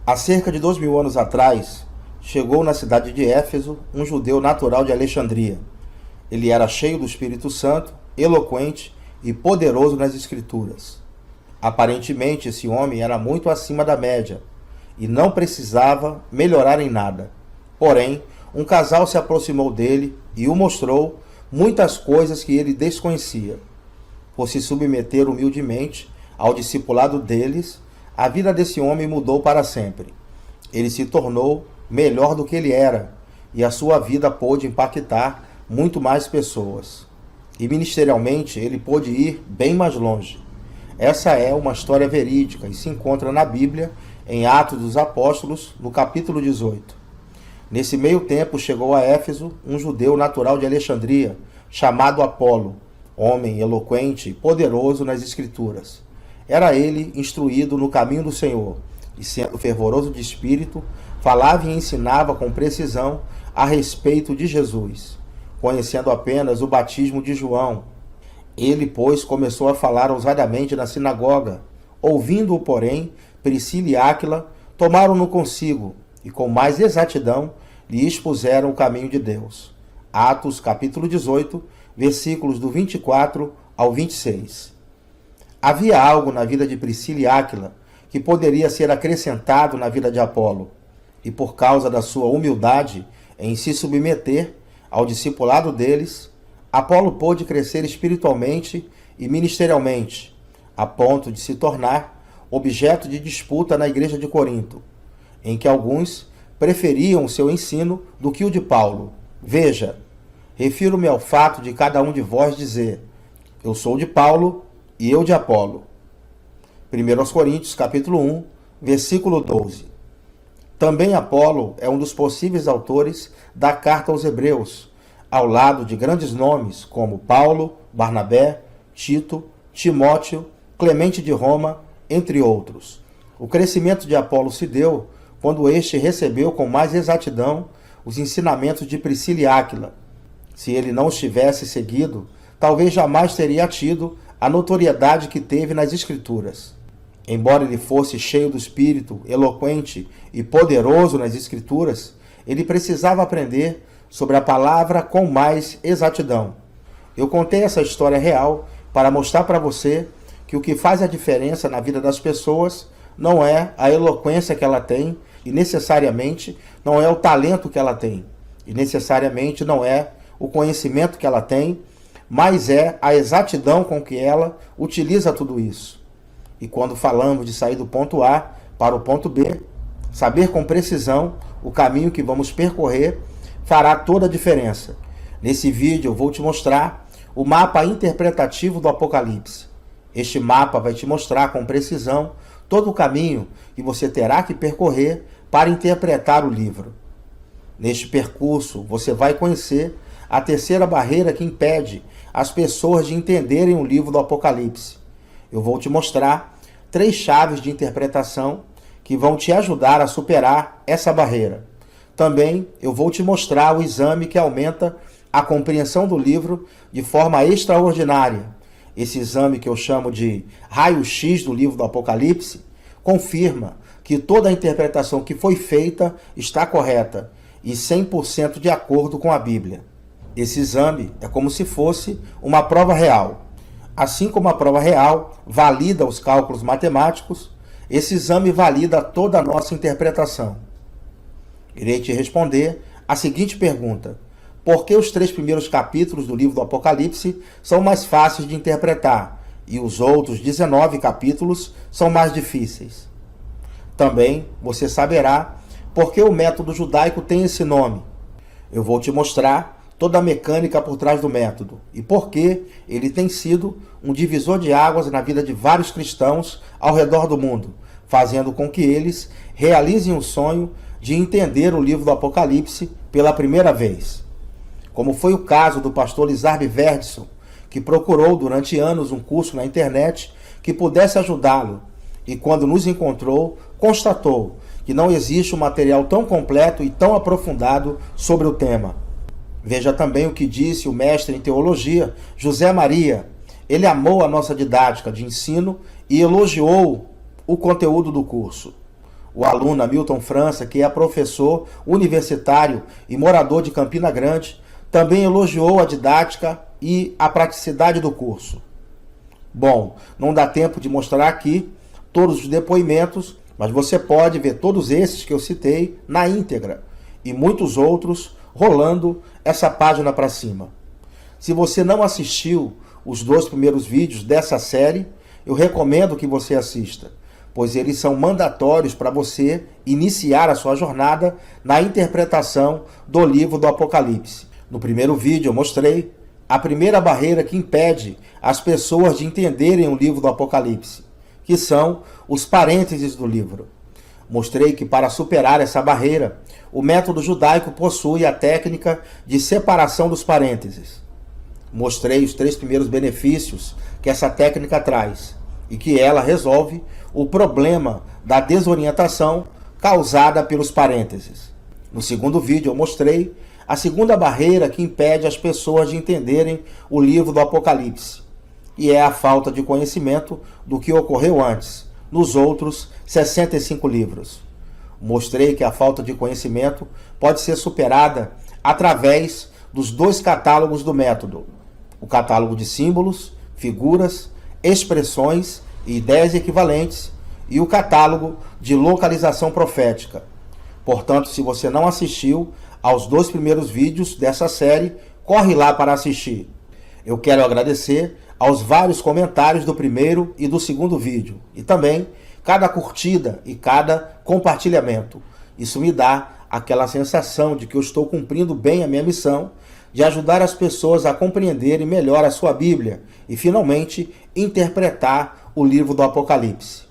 Há cerca de 2000 anos atrás, chegou na cidade de Éfeso um judeu natural de Alexandria. Ele era cheio do Espírito Santo, eloquente e poderoso nas Escrituras. Aparentemente, esse homem era muito acima da média e não precisava melhorar em nada. Porém, um casal se aproximou dele e o mostrou muitas coisas que ele desconhecia. Por se submeter humildemente ao discipulado deles, a vida desse homem mudou para sempre. Ele se tornou melhor do que ele era, e a sua vida pôde impactar muito mais pessoas. E ministerialmente ele pôde ir bem mais longe. Essa é uma história verídica e se encontra na Bíblia, em Atos dos Apóstolos, no capítulo 18. Nesse meio tempo chegou a Éfeso um judeu natural de Alexandria, chamado Apolo, homem eloquente e poderoso nas Escrituras. Era ele instruído no caminho do Senhor, e sendo fervoroso de espírito, falava e ensinava com precisão a respeito de Jesus, conhecendo apenas o batismo de João. Ele, pois, começou a falar ousadamente na sinagoga. Ouvindo-o, porém, Priscila e Áquila tomaram-no consigo, e com mais exatidão lhe expuseram o caminho de Deus. Atos, capítulo 18, versículos do 24 ao 26. Havia algo na vida de Priscila e Áquila que poderia ser acrescentado na vida de Apolo, e por causa da sua humildade em se submeter ao discipulado deles, Apolo pôde crescer espiritualmente e ministerialmente, a ponto de se tornar objeto de disputa na igreja de Corinto, em que alguns preferiam o seu ensino do que o de Paulo. Veja, refiro-me ao fato de cada um de vós dizer: eu sou de Paulo e eu de Apolo. 1 Coríntios, capítulo 1, versículo 12. Também Apolo é um dos possíveis autores da carta aos Hebreus, ao lado de grandes nomes como Paulo, Barnabé, Tito, Timóteo, Clemente de Roma, entre outros. O crescimento de Apolo se deu quando este recebeu com mais exatidão os ensinamentos de Priscila e Áquila. Se ele não os tivesse seguido, talvez jamais teria tido a notoriedade que teve nas Escrituras. Embora ele fosse cheio do Espírito, eloquente e poderoso nas Escrituras, ele precisava aprender sobre a palavra com mais exatidão. Eu contei essa história real para mostrar para você que o que faz a diferença na vida das pessoas não é a eloquência que ela tem e necessariamente não é o talento que ela tem e necessariamente não é o conhecimento que ela tem, mas é a exatidão com que ela utiliza tudo isso. E quando falamos de sair do ponto A para o ponto B, saber com precisão o caminho que vamos percorrer fará toda a diferença. Nesse vídeo eu vou te mostrar o mapa interpretativo do Apocalipse. Este mapa vai te mostrar com precisão todo o caminho que você terá que percorrer para interpretar o livro. Neste percurso, você vai conhecer a terceira barreira que impede as pessoas de entenderem o livro do Apocalipse. Eu vou te mostrar 3 chaves de interpretação que vão te ajudar a superar essa barreira. Também eu vou te mostrar o exame que aumenta a compreensão do livro de forma extraordinária. Esse exame que eu chamo de raio-x do livro do Apocalipse confirma que toda a interpretação que foi feita está correta e 100% de acordo com a Bíblia. Esse exame é como se fosse uma prova real. Assim como a prova real valida os cálculos matemáticos, esse exame valida toda a nossa interpretação. Irei te responder a seguinte pergunta: por que os 3 primeiros capítulos do livro do Apocalipse são mais fáceis de interpretar e os outros 19 capítulos são mais difíceis? Também você saberá por que o método judaico tem esse nome. Eu vou te mostrar toda a mecânica por trás do método e por que ele tem sido um divisor de águas na vida de vários cristãos ao redor do mundo, fazendo com que eles realizem o sonho de entender o livro do Apocalipse pela primeira vez. Como foi o caso do pastor Lizarbe Verdson, que procurou durante anos um curso na internet que pudesse ajudá-lo, e quando nos encontrou, constatou que não existe um material tão completo e tão aprofundado sobre o tema. Veja também o que disse o mestre em teologia, José Maria. Ele amou a nossa didática de ensino e elogiou o conteúdo do curso. O aluno Hamilton França, que é professor universitário e morador de Campina Grande, também elogiou a didática e a praticidade do curso. Bom, não dá tempo de mostrar aqui todos os depoimentos, mas você pode ver todos esses que eu citei na íntegra e muitos outros rolando essa página para cima. Se você não assistiu os 2 primeiros vídeos dessa série, eu recomendo que você assista, pois eles são mandatórios para você iniciar a sua jornada na interpretação do livro do Apocalipse. No primeiro vídeo eu mostrei a primeira barreira que impede as pessoas de entenderem o livro do Apocalipse, que são os parênteses do livro. Mostrei que para superar essa barreira, o método judaico possui a técnica de separação dos parênteses. Mostrei os 3 primeiros benefícios que essa técnica traz e que ela resolve o problema da desorientação causada pelos parênteses. No segundo vídeo eu mostrei a segunda barreira que impede as pessoas de entenderem o livro do Apocalipse, e é a falta de conhecimento do que ocorreu antes, nos outros 65 livros. Mostrei que a falta de conhecimento pode ser superada através dos 2 catálogos do método: o catálogo de símbolos, figuras, expressões e ideias equivalentes, e o catálogo de localização profética. Portanto, se você não assistiu aos 2 primeiros vídeos dessa série, corre lá para assistir. Eu quero agradecer aos vários comentários do primeiro e do segundo vídeo, e também cada curtida e cada compartilhamento. Isso me dá aquela sensação de que eu estou cumprindo bem a minha missão de ajudar as pessoas a compreenderem melhor a sua Bíblia e, finalmente, interpretar o livro do Apocalipse.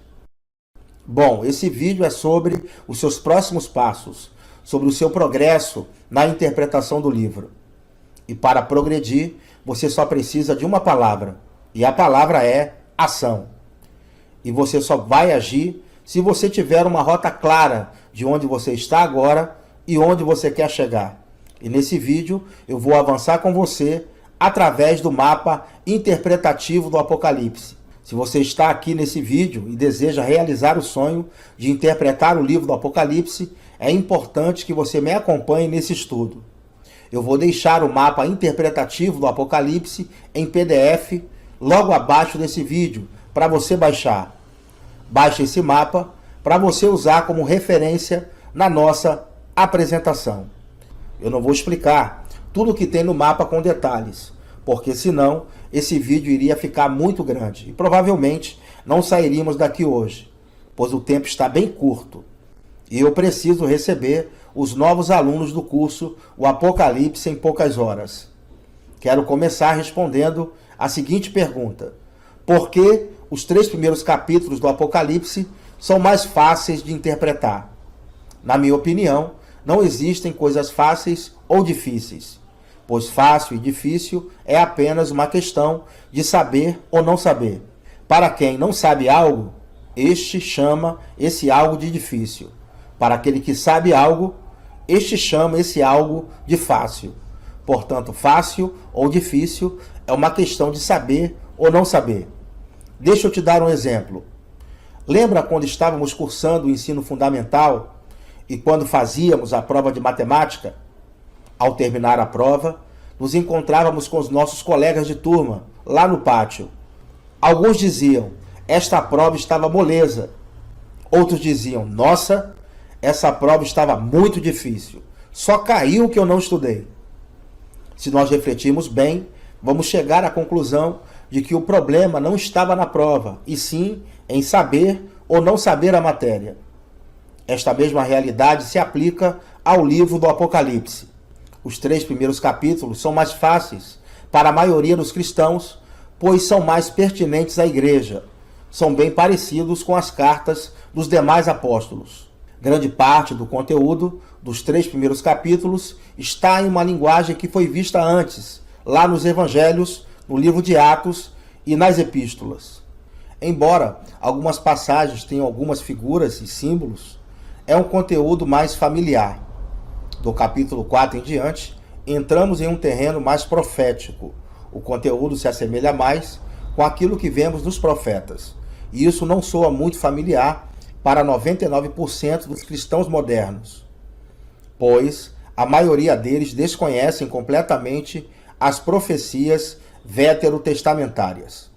Bom, esse vídeo é sobre os seus próximos passos, sobre o seu progresso na interpretação do livro. E para progredir, você só precisa de uma palavra, e a palavra é ação. E você só vai agir se você tiver uma rota clara de onde você está agora e onde você quer chegar. E nesse vídeo eu vou avançar com você através do mapa interpretativo do Apocalipse. Se você está aqui nesse vídeo e deseja realizar o sonho de interpretar o livro do Apocalipse, é importante que você me acompanhe nesse estudo. Eu vou deixar o mapa interpretativo do Apocalipse em PDF logo abaixo desse vídeo para você baixar. Baixe esse mapa para você usar como referência na nossa apresentação. Eu não vou explicar tudo o que tem no mapa com detalhes, porque senão esse vídeo iria ficar muito grande e provavelmente não sairíamos daqui hoje, pois o tempo está bem curto e eu preciso receber os novos alunos do curso O Apocalipse em Poucas Horas. Quero começar respondendo a seguinte pergunta: por que os 3 primeiros capítulos do Apocalipse são mais fáceis de interpretar? Na minha opinião, não existem coisas fáceis ou difíceis, pois fácil e difícil é apenas uma questão de saber ou não saber. Para quem não sabe algo, este chama esse algo de difícil. Para aquele que sabe algo, este chama esse algo de fácil. Portanto, fácil ou difícil é uma questão de saber ou não saber. Deixa eu te dar um exemplo. Lembra quando estávamos cursando o ensino fundamental e quando fazíamos a prova de matemática? Ao terminar a prova, nos encontrávamos com os nossos colegas de turma, lá no pátio. Alguns diziam: esta prova estava moleza. Outros diziam: nossa, essa prova estava muito difícil. Só caiu que eu não estudei. Se nós refletirmos bem, vamos chegar à conclusão de que o problema não estava na prova, e sim em saber ou não saber a matéria. Esta mesma realidade se aplica ao livro do Apocalipse. Os 3 primeiros capítulos são mais fáceis para a maioria dos cristãos, pois são mais pertinentes à igreja. São bem parecidos com as cartas dos demais apóstolos. Grande parte do conteúdo dos 3 primeiros capítulos está em uma linguagem que foi vista antes, lá nos evangelhos, no livro de Atos e nas epístolas. Embora algumas passagens tenham algumas figuras e símbolos, é um conteúdo mais familiar. Do capítulo 4 em diante, entramos em um terreno mais profético. O conteúdo se assemelha mais com aquilo que vemos nos profetas. E isso não soa muito familiar para 99% dos cristãos modernos, pois a maioria deles desconhecem completamente as profecias veterotestamentárias.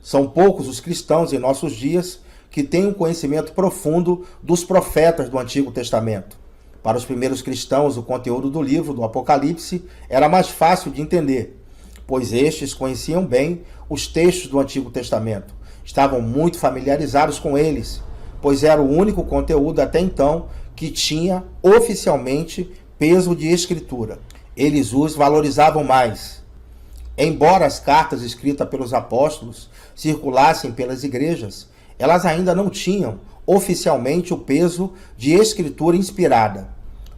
São poucos os cristãos em nossos dias que têm um conhecimento profundo dos profetas do Antigo Testamento. Para os primeiros cristãos, o conteúdo do livro do Apocalipse era mais fácil de entender, pois estes conheciam bem os textos do Antigo Testamento, estavam muito familiarizados com eles, pois era o único conteúdo até então que tinha oficialmente peso de escritura. Eles os valorizavam mais. Embora as cartas escritas pelos apóstolos circulassem pelas igrejas, elas ainda não tinham oficialmente o peso de escritura inspirada,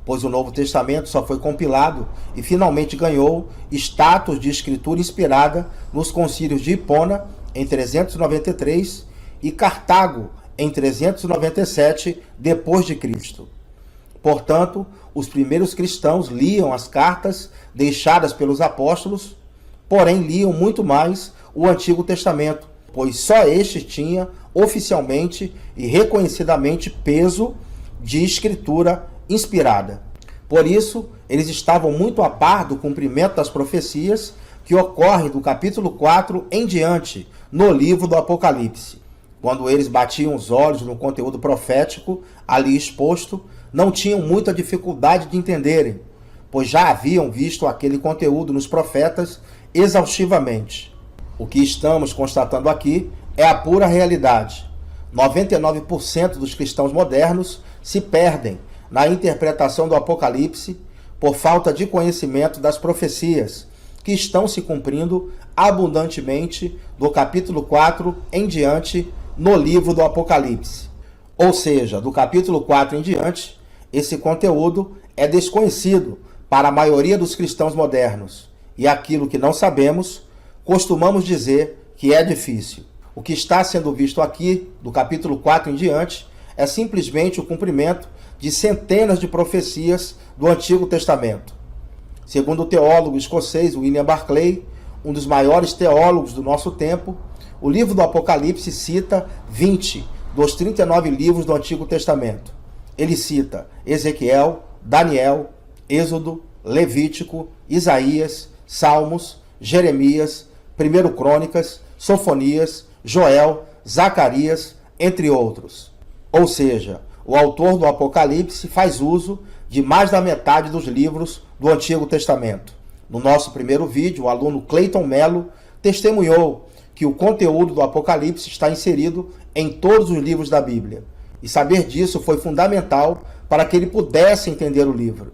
pois o Novo Testamento só foi compilado e finalmente ganhou status de escritura inspirada nos concílios de Hipona, em 393, e Cartago, em 397 d.C. Portanto, os primeiros cristãos liam as cartas deixadas pelos apóstolos, porém liam muito mais o Antigo Testamento, pois só este tinha oficialmente e reconhecidamente peso de escritura inspirada. Por isso, eles estavam muito a par do cumprimento das profecias que ocorrem do capítulo 4 em diante no livro do Apocalipse. Quando eles batiam os olhos no conteúdo profético ali exposto, não tinham muita dificuldade de entenderem, pois já haviam visto aquele conteúdo nos profetas exaustivamente. O que estamos constatando aqui é a pura realidade. 99% dos cristãos modernos se perdem na interpretação do Apocalipse por falta de conhecimento das profecias que estão se cumprindo abundantemente do capítulo 4 em diante no livro do Apocalipse. Ou seja, do capítulo 4 em diante, esse conteúdo é desconhecido para a maioria dos cristãos modernos, e aquilo que não sabemos, costumamos dizer que é difícil. O que está sendo visto aqui, do capítulo 4 em diante, é simplesmente o cumprimento de centenas de profecias do Antigo Testamento. Segundo o teólogo escocês William Barclay, um dos maiores teólogos do nosso tempo, o livro do Apocalipse cita 20 dos 39 livros do Antigo Testamento. Ele cita Ezequiel, Daniel, Êxodo, Levítico, Isaías, Salmos, Jeremias, 1 Crônicas, Sofonias, Joel, Zacarias, entre outros. Ou seja, o autor do Apocalipse faz uso de mais da metade dos livros do Antigo Testamento. No nosso primeiro vídeo, o aluno Cleiton Melo testemunhou que o conteúdo do Apocalipse está inserido em todos os livros da Bíblia. E saber disso foi fundamental para que ele pudesse entender o livro.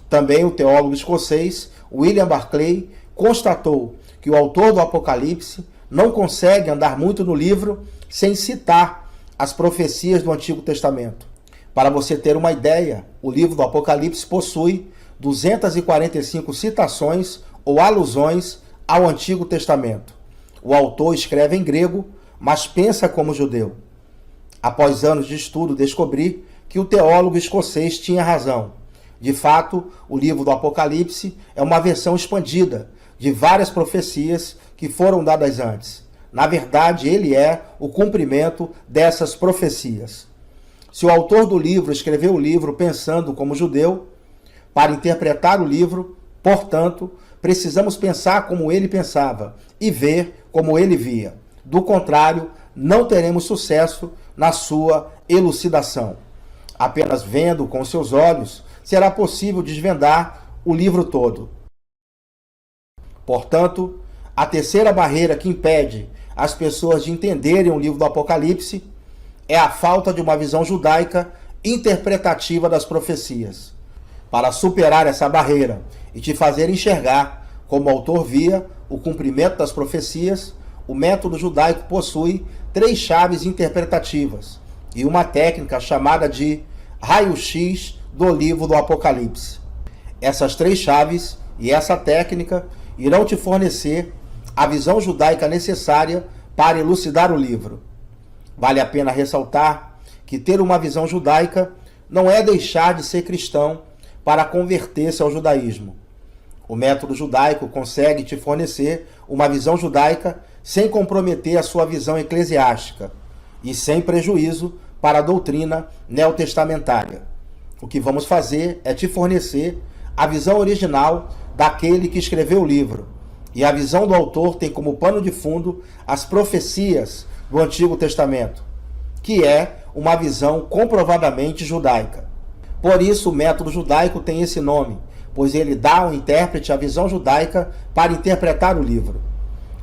Também o teólogo escocês William Barclay constatou que o autor do Apocalipse não consegue andar muito no livro sem citar as profecias do Antigo Testamento. Para você ter uma ideia, o livro do Apocalipse possui 245 citações ou alusões ao Antigo Testamento. O autor escreve em grego, mas pensa como judeu. Após anos de estudo, descobri que o teólogo escocês tinha razão. De fato, o livro do Apocalipse é uma versão expandida de várias profecias que foram dadas antes. Na verdade, ele é o cumprimento dessas profecias. Se o autor do livro escreveu o livro pensando como judeu, para interpretar o livro, portanto, precisamos pensar como ele pensava e ver como ele via. Do contrário, não teremos sucesso na sua elucidação. Apenas vendo com seus olhos será possível desvendar o livro todo. Portanto, a terceira barreira que impede as pessoas de entenderem o livro do Apocalipse é a falta de uma visão judaica interpretativa das profecias. Para superar essa barreira e te fazer enxergar como o autor via o cumprimento das profecias, o método judaico possui 3 chaves interpretativas e uma técnica chamada de raio-x do livro do Apocalipse. Essas 3 chaves e essa técnica irão te fornecer a visão judaica necessária para elucidar o livro. Vale a pena ressaltar que ter uma visão judaica não é deixar de ser cristão para converter-se ao judaísmo. O método judaico consegue te fornecer uma visão judaica sem comprometer a sua visão eclesiástica e sem prejuízo para a doutrina neotestamentária. O que vamos fazer é te fornecer a visão original daquele que escreveu o livro. E a visão do autor tem como pano de fundo as profecias do Antigo Testamento, que é uma visão comprovadamente judaica. Por isso o método judaico tem esse nome, pois ele dá ao intérprete a visão judaica para interpretar o livro.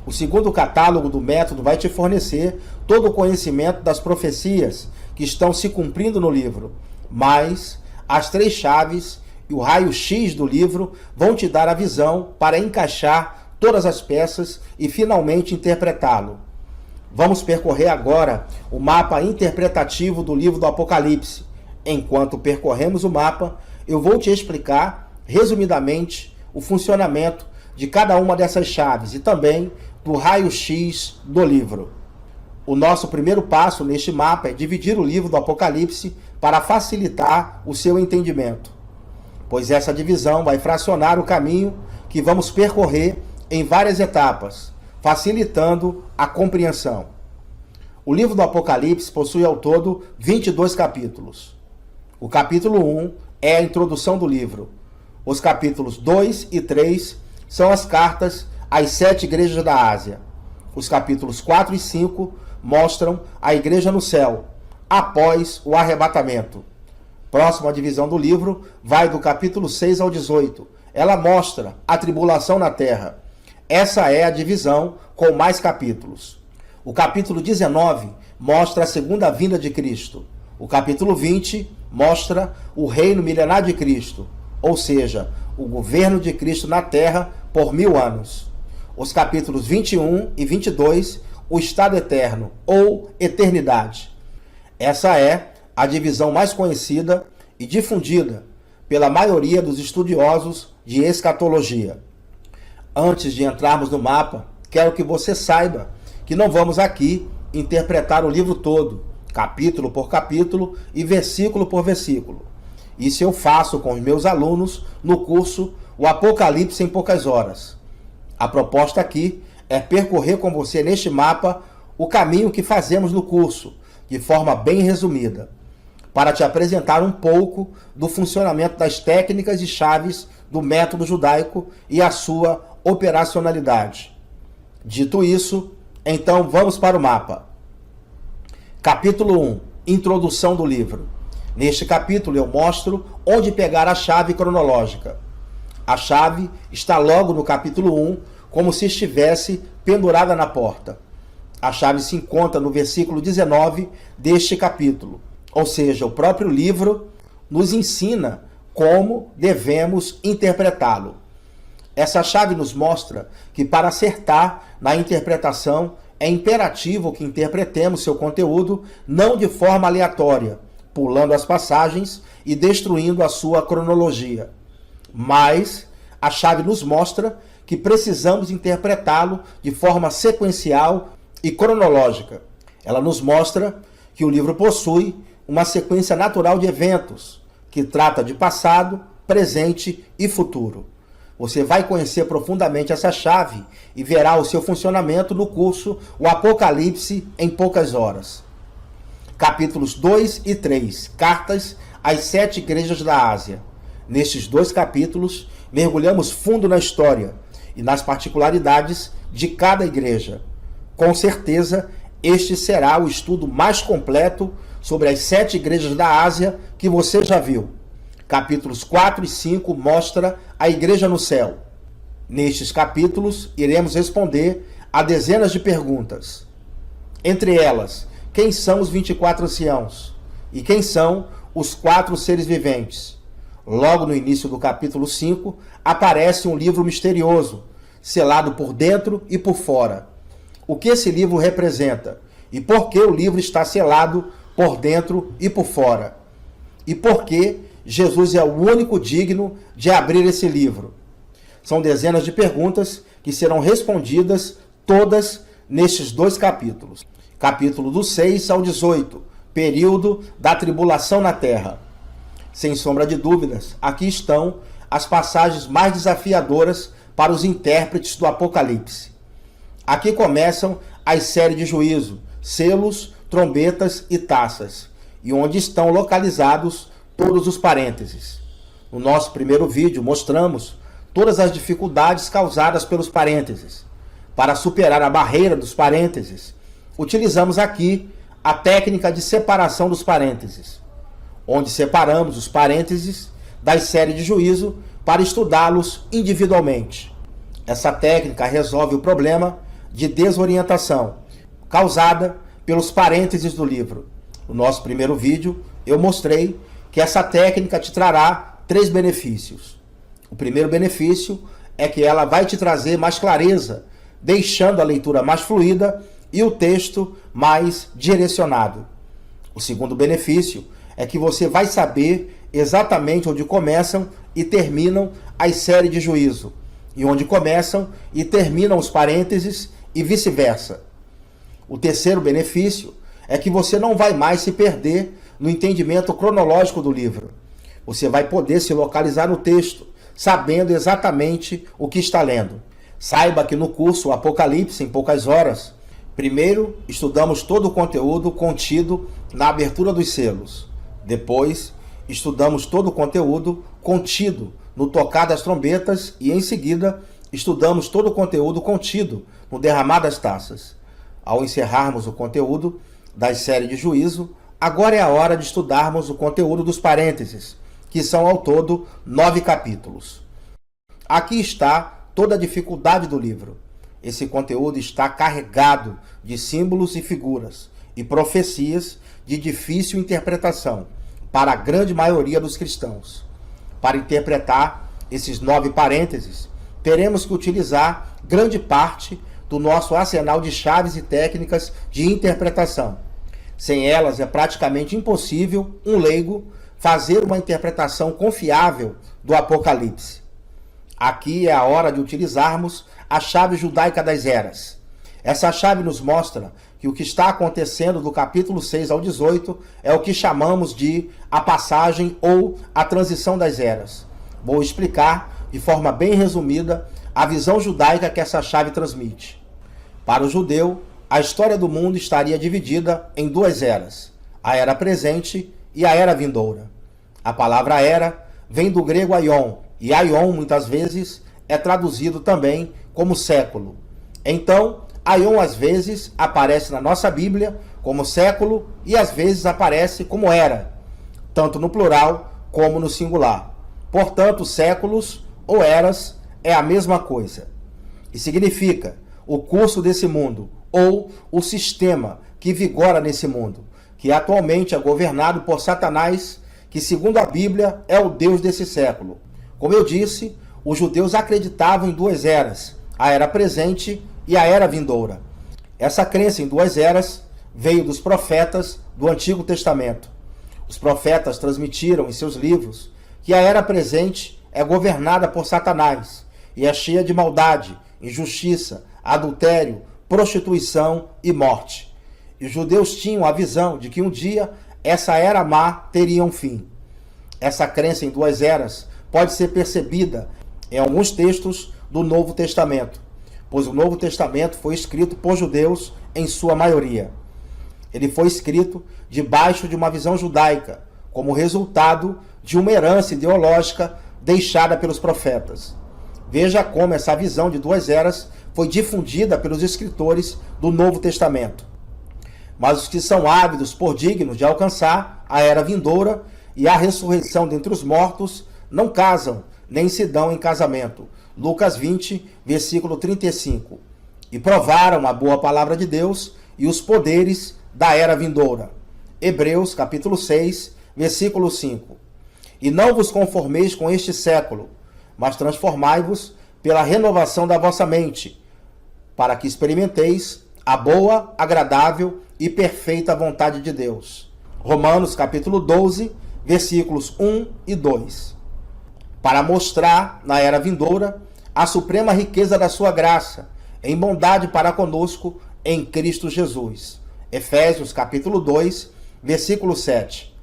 O segundo catálogo do método vai te fornecer todo o conhecimento das profecias que estão se cumprindo no livro, mas as três chaves e o raio-x do livro vão te dar a visão para encaixar todas as peças e finalmente interpretá-lo. Vamos percorrer agora o mapa interpretativo do livro do Apocalipse. Enquanto percorremos o mapa, eu vou te explicar, resumidamente, o funcionamento de cada uma dessas chaves e também do raio-x do livro. O nosso primeiro passo neste mapa é dividir o livro do Apocalipse para facilitar o seu entendimento, pois essa divisão vai fracionar o caminho que vamos percorrer em várias etapas, facilitando a compreensão. O livro do Apocalipse possui ao todo 22 capítulos. O capítulo 1 é a introdução do livro. Os capítulos 2 e 3 são as cartas às 7 igrejas da Ásia. Os capítulos 4 e 5 mostram a igreja no céu, após o arrebatamento. Próxima divisão do livro vai do capítulo 6 ao 18. Ela mostra a tribulação na terra. Essa é a divisão com mais capítulos. O capítulo 19 mostra a segunda vinda de Cristo. O capítulo 20 mostra o reino milenar de Cristo, ou seja, o governo de Cristo na terra por 1000 anos. Os capítulos 21 e 22, o estado eterno, ou eternidade. Essa é a divisão mais conhecida e difundida pela maioria dos estudiosos de escatologia. Antes de entrarmos no mapa, quero que você saiba que não vamos aqui interpretar o livro todo, capítulo por capítulo e versículo por versículo. Isso eu faço com os meus alunos no curso O Apocalipse em Poucas Horas. A proposta aqui é percorrer com você neste mapa o caminho que fazemos no curso, de forma bem resumida, para te apresentar um pouco do funcionamento das técnicas e chaves do método judaico e a sua operacionalidade. Dito isso, então vamos para o mapa. Capítulo 1. Introdução do livro. Neste capítulo eu mostro onde pegar a chave cronológica. A chave está logo no capítulo 1, como se estivesse pendurada na porta. A chave se encontra no versículo 19 deste capítulo. Ou seja, o próprio livro nos ensina como devemos interpretá-lo. Essa chave nos mostra que para acertar na interpretação é imperativo que interpretemos seu conteúdo não de forma aleatória, pulando as passagens e destruindo a sua cronologia. Mas a chave nos mostra que precisamos interpretá-lo de forma sequencial e cronológica. Ela nos mostra que o livro possui uma sequência natural de eventos, que trata de passado, presente e futuro. Você vai conhecer profundamente essa chave e verá o seu funcionamento no curso O Apocalipse em Poucas Horas. Capítulos 2 e 3, Cartas às 7 igrejas da Ásia. Nestes 2 capítulos, mergulhamos fundo na história e nas particularidades de cada igreja. Com certeza, este será o estudo mais completo sobre as 7 igrejas da Ásia que você já viu. Capítulos 4 e 5 mostra a igreja no céu. Nestes capítulos, iremos responder a dezenas de perguntas. Entre elas, quem são os 24 anciãos? E quem são os 4 seres viventes? Logo no início do capítulo 5, aparece um livro misterioso, selado por dentro e por fora. O que esse livro representa? E por que o livro está selado por dentro e por fora? E por que Jesus é o único digno de abrir esse livro? São dezenas de perguntas que serão respondidas todas nestes 2 capítulos. Capítulo do 6 ao 18, período da tribulação na terra. Sem sombra de dúvidas, aqui estão as passagens mais desafiadoras para os intérpretes do Apocalipse. Aqui começam as séries de juízo, selos, trombetas e taças. e onde estão localizados todos os parênteses. No nosso primeiro vídeo mostramos todas as dificuldades causadas pelos parênteses. Para superar a barreira dos parênteses, utilizamos aqui a técnica de separação dos parênteses, onde separamos os parênteses das séries de juízo para estudá-los individualmente. Essa técnica resolve o problema de desorientação causada pelos parênteses do livro. No nosso primeiro vídeo, eu mostrei que essa técnica te trará 3 benefícios. O primeiro benefício é que ela vai te trazer mais clareza, deixando a leitura mais fluida e o texto mais direcionado. O segundo benefício é que você vai saber exatamente onde começam e terminam as séries de juízo, e onde começam e terminam os parênteses e vice-versa. O terceiro benefício é que você não vai mais se perder no entendimento cronológico do livro. Você vai poder se localizar no texto, sabendo exatamente o que está lendo. Saiba que no curso Apocalipse em Poucas Horas, primeiro estudamos todo o conteúdo contido na abertura dos selos. Depois, estudamos todo o conteúdo contido no tocar das trombetas e, em seguida, estudamos todo o conteúdo contido no derramar das taças. Ao encerrarmos o conteúdo das séries de juízo, agora é a hora de estudarmos o conteúdo dos parênteses, que são ao todo 9 capítulos. Aqui está toda a dificuldade do livro. Esse conteúdo está carregado de símbolos e figuras e profecias de difícil interpretação para a grande maioria dos cristãos. Para interpretar esses 9 parênteses, teremos que utilizar grande parte do nosso arsenal de chaves e técnicas de interpretação. Sem elas, é praticamente impossível um leigo fazer uma interpretação confiável do Apocalipse. Aqui é a hora de utilizarmos a chave judaica das eras. Essa chave nos mostra que o que está acontecendo do capítulo 6 ao 18 é o que chamamos de a passagem ou a transição das eras. Vou explicar de forma bem resumida a visão judaica que essa chave transmite. Para o judeu, a história do mundo estaria dividida em 2 eras, a era presente e a era vindoura. A palavra era vem do grego aion, e aion muitas vezes é traduzido também como século. Então, aion às vezes aparece na nossa Bíblia como século e às vezes aparece como era, tanto no plural como no singular. Portanto, séculos ou eras é a mesma coisa. E significa o curso desse mundo ou o sistema que vigora nesse mundo, que atualmente é governado por Satanás, que segundo a Bíblia é o Deus desse século. Como eu disse, os judeus acreditavam em 2 eras, a era presente e a era vindoura. Essa crença em 2 eras veio dos profetas do Antigo Testamento. Os profetas transmitiram em seus livros que a era presente é governada por Satanás e é cheia de maldade, injustiça, adultério, prostituição e morte. E os judeus tinham a visão de que um dia essa era má teria um fim. Essa crença em 2 eras pode ser percebida em alguns textos do Novo Testamento, pois o Novo Testamento foi escrito por judeus em sua maioria. Ele foi escrito debaixo de uma visão judaica, como resultado de uma herança ideológica deixada pelos profetas. Veja como essa visão de 2 eras foi difundida pelos escritores do Novo Testamento. Mas os que são ávidos por dignos de alcançar a era vindoura e a ressurreição dentre os mortos não casam, nem se dão em casamento. Lucas 20, versículo 35. E provaram a boa palavra de Deus e os poderes da era vindoura. Hebreus, capítulo 6, versículo 5. E não vos conformeis com este século, mas transformai-vos pela renovação da vossa mente, para que experimenteis a boa, agradável e perfeita vontade de Deus. Romanos, capítulo 12, versículos 1 e 2. Para mostrar, na era vindoura, a suprema riqueza da sua graça, em bondade para conosco, em Cristo Jesus. Efésios, capítulo 2, versículo 7.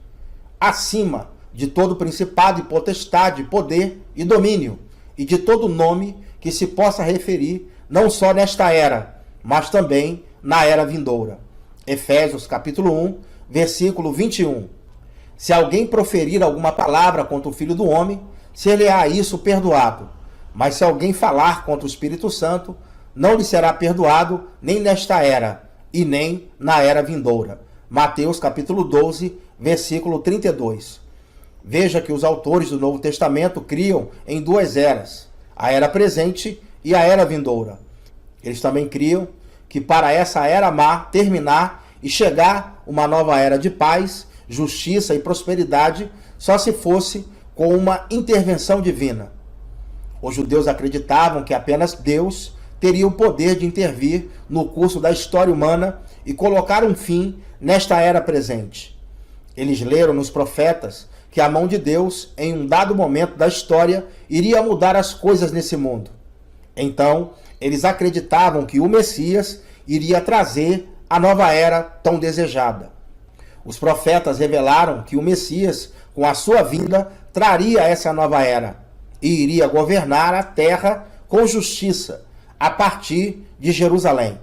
Acima de todo principado e potestade, poder e domínio, e de todo nome que se possa referir, não só nesta era, mas também na era vindoura. Efésios, capítulo 1, versículo 21. Se alguém proferir alguma palavra contra o Filho do Homem, ser-lhe-á isso perdoado. Mas se alguém falar contra o Espírito Santo, não lhe será perdoado nem nesta era, e nem na era vindoura. Mateus capítulo 12, versículo 32. Veja que os autores do Novo Testamento criam em duas eras, a era presente e a era vindoura. Eles também criam que para essa era má terminar e chegar uma nova era de paz, justiça e prosperidade, só se fosse com uma intervenção divina. Os judeus acreditavam que apenas Deus teria o poder de intervir no curso da história humana e colocar um fim nesta era presente. Eles leram nos profetas que a mão de Deus, em um dado momento da história, iria mudar as coisas nesse mundo. Então, eles acreditavam que o Messias iria trazer a nova era tão desejada. Os profetas revelaram que o Messias, com a sua vinda, traria essa nova era e iria governar a terra com justiça a partir de Jerusalém.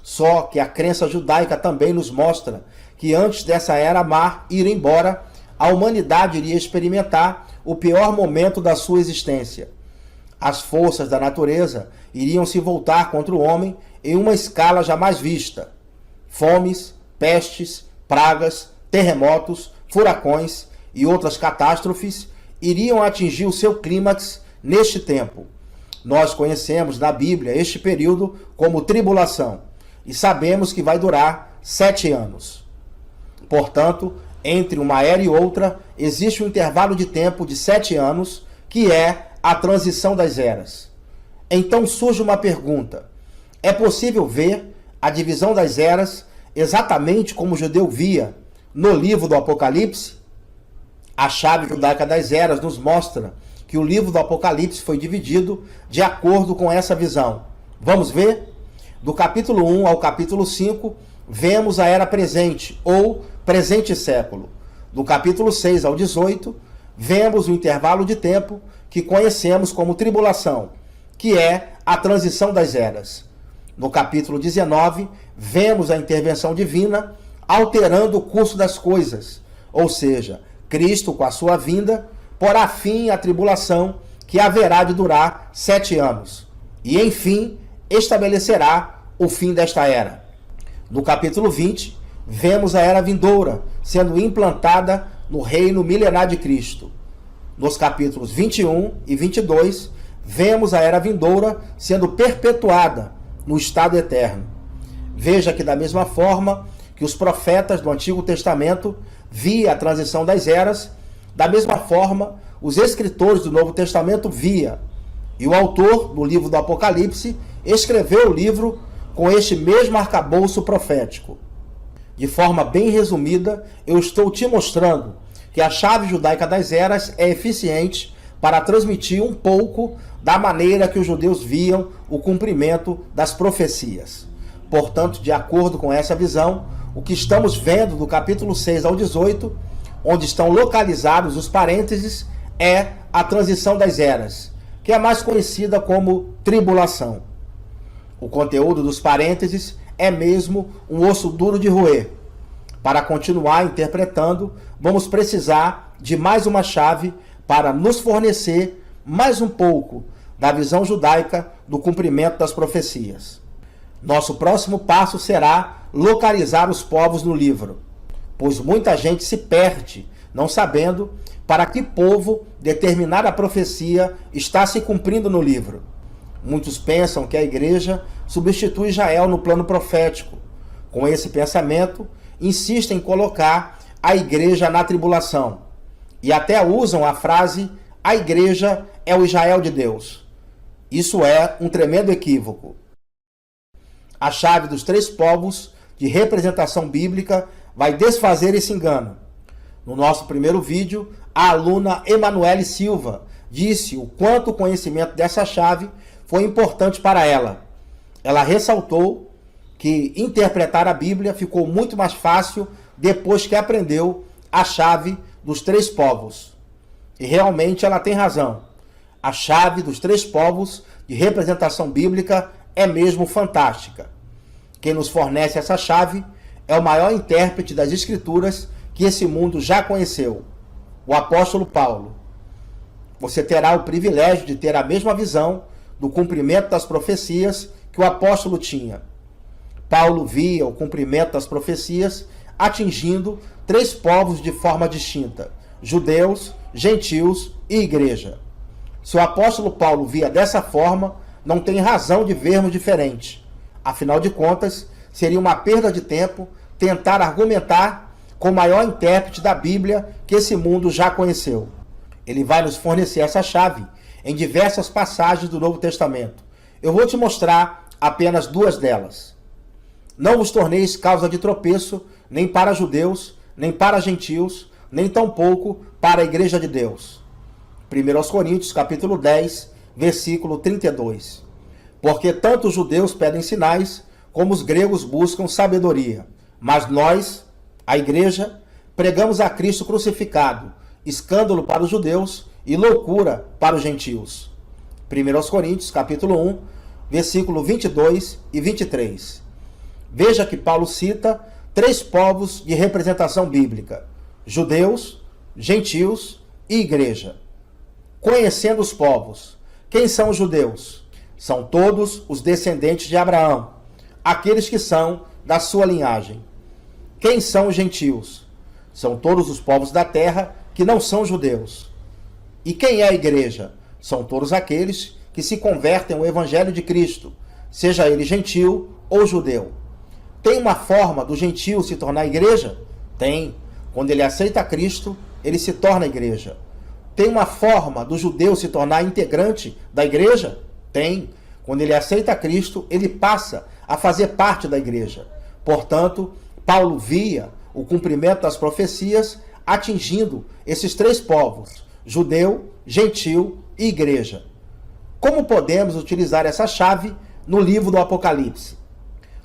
Só que a crença judaica também nos mostra que antes dessa era má ir embora, a humanidade iria experimentar o pior momento da sua existência. As forças da natureza iriam se voltar contra o homem em uma escala jamais vista. Fomes, pestes, pragas, terremotos, furacões e outras catástrofes iriam atingir o seu clímax neste tempo. Nós conhecemos na Bíblia este período como tribulação e sabemos que vai durar 7 anos. Portanto, entre uma era e outra, existe um intervalo de tempo de 7 anos, que é a transição das eras. Então surge uma pergunta: é possível ver a divisão das eras exatamente como o judeu via no livro do Apocalipse? A chave judaica das eras nos mostra que o livro do Apocalipse foi dividido de acordo com essa visão. Vamos ver? Do capítulo 1 ao capítulo 5, vemos a era presente, ou presente século. Do capítulo 6 ao 18, vemos o intervalo de tempo que conhecemos como tribulação, que é a transição das eras. No capítulo 19, vemos a intervenção divina alterando o curso das coisas, ou seja, Cristo, com a sua vinda, porá fim à tribulação que haverá de durar 7 anos. E, enfim, estabelecerá o fim desta era. No capítulo 20, vemos a era vindoura sendo implantada no reino milenar de Cristo. Nos capítulos 21 e 22, vemos a era vindoura sendo perpetuada no estado eterno. Veja que da mesma forma que os profetas do Antigo Testamento via a transição das eras, da mesma forma os escritores do Novo Testamento via. E o autor do livro do Apocalipse escreveu o livro com este mesmo arcabouço profético. De forma bem resumida, eu estou te mostrando que a chave judaica das eras é eficiente para transmitir um pouco da maneira que os judeus viam o cumprimento das profecias. Portanto, de acordo com essa visão, o que estamos vendo do capítulo 6 ao 18, onde estão localizados os parênteses, é a transição das eras, que é mais conhecida como tribulação. O conteúdo dos parênteses é mesmo um osso duro de roer. Para continuar interpretando, vamos precisar de mais uma chave para nos fornecer mais um pouco da visão judaica do cumprimento das profecias. Nosso próximo passo será localizar os povos no livro, pois muita gente se perde, não sabendo para que povo determinada profecia está se cumprindo no livro. Muitos pensam que a igreja substitui Israel no plano profético. Com esse pensamento, insistem em colocar a igreja na tribulação. E até usam a frase: a igreja é o Israel de Deus. Isso é um tremendo equívoco. A chave dos 3 povos de representação bíblica vai desfazer esse engano. No nosso primeiro vídeo, a aluna Emanuele Silva disse o quanto o conhecimento dessa chave foi importante para ela. Ela ressaltou que interpretar a Bíblia ficou muito mais fácil depois que aprendeu a chave dos 3 povos. E realmente ela tem razão. A chave dos 3 povos de representação bíblica é mesmo fantástica. Quem nos fornece essa chave é o maior intérprete das Escrituras que esse mundo já conheceu, o apóstolo Paulo. Você terá o privilégio de ter a mesma visão do cumprimento das profecias que o apóstolo tinha. Paulo via o cumprimento das profecias atingindo 3 povos de forma distinta: judeus, gentios e igreja. Se o apóstolo Paulo via dessa forma, não tem razão de vermos diferente. Afinal de contas, seria uma perda de tempo tentar argumentar com o maior intérprete da Bíblia que esse mundo já conheceu. Ele vai nos fornecer essa chave em diversas passagens do Novo Testamento. Eu vou te mostrar apenas 2 delas. Não vos torneis causa de tropeço, nem para judeus, nem para gentios, nem tampouco para a igreja de Deus. 1 Coríntios, capítulo 10, versículo 32. Porque tanto os judeus pedem sinais, como os gregos buscam sabedoria. Mas nós, a igreja, pregamos a Cristo crucificado, escândalo para os judeus e loucura para os gentios. 1 Coríntios, capítulo 1, versículo 22 e 23. Veja que Paulo cita 3 povos de representação bíblica: judeus, gentios e igreja. Conhecendo os povos, quem são os judeus? São todos os descendentes de Abraão, aqueles que são da sua linhagem. Quem são os gentios? São todos os povos da terra que não são judeus. E quem é a igreja? São todos aqueles que se convertem ao evangelho de Cristo, seja ele gentil ou judeu. Tem uma forma do gentio se tornar igreja? Tem. Quando ele aceita Cristo, ele se torna igreja. Tem uma forma do judeu se tornar integrante da igreja? Tem. Quando ele aceita Cristo, ele passa a fazer parte da igreja. Portanto, Paulo via o cumprimento das profecias atingindo esses 3 povos: judeu, gentil e igreja. Como podemos utilizar essa chave no livro do Apocalipse?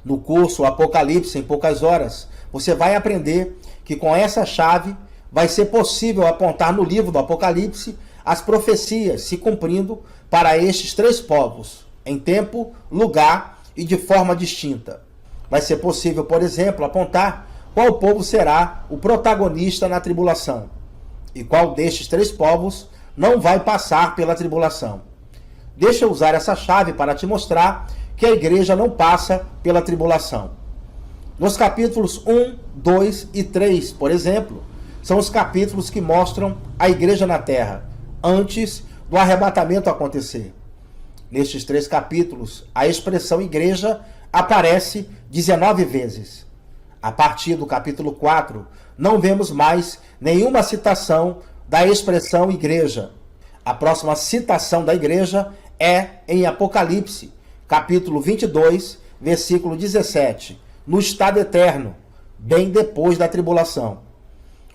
No curso Apocalipse em Poucas Horas, você vai aprender que com essa chave vai ser possível apontar no livro do Apocalipse as profecias se cumprindo para estes 3 povos, em tempo, lugar e de forma distinta. Vai ser possível, por exemplo, apontar qual povo será o protagonista na tribulação e qual destes 3 povos não vai passar pela tribulação. Deixa eu usar essa chave para te mostrar que a igreja não passa pela tribulação. Nos capítulos 1, 2 e 3, por exemplo, são os capítulos que mostram a igreja na terra, antes do arrebatamento acontecer. Nestes 3 capítulos, a expressão igreja aparece 19 vezes. A partir do capítulo 4, não vemos mais nenhuma citação da expressão igreja. A próxima citação da igreja é em Apocalipse, capítulo 22, versículo 17, no estado eterno, bem depois da tribulação.